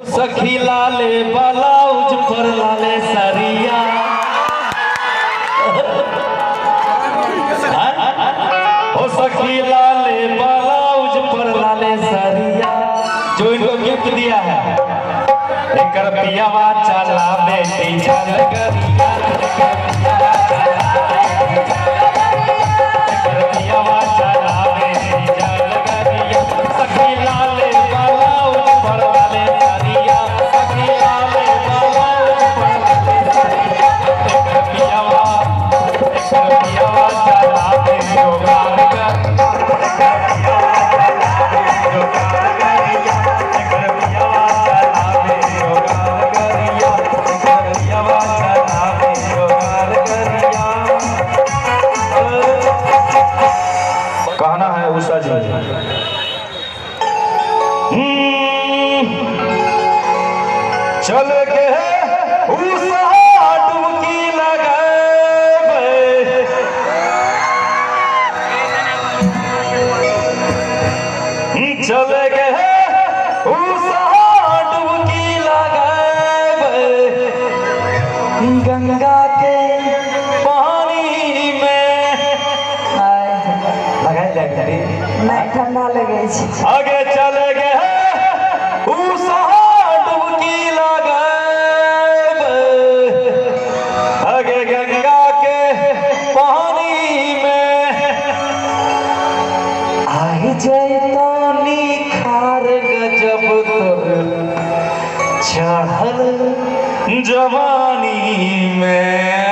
सखी लाले ब्लाउज पर लाले सरिया, ओ सखी लाले ब्लाउज पर लाले सरिया, जो इनको गिफ्ट दिया है एक पियावा चला बेटी चल गरिया, पियावा चला बेटी चल गरिया, सखी लाले ब्लाउज पर लाले सरिया, सखी लाले ब्लाउज पर लाले सरिया, पियावा चला बेटी जोगार कहना है उषा जी। चल के उषा डुबकी लगाए, चल के उषा डुबकी लगाए, गंगा के नहीं ठंडा लगे आगे चले गए डुबकी लगाए, आगे गंगा के पानी में आई जैतो निखार गजब तोर चढ़ल जवानी में।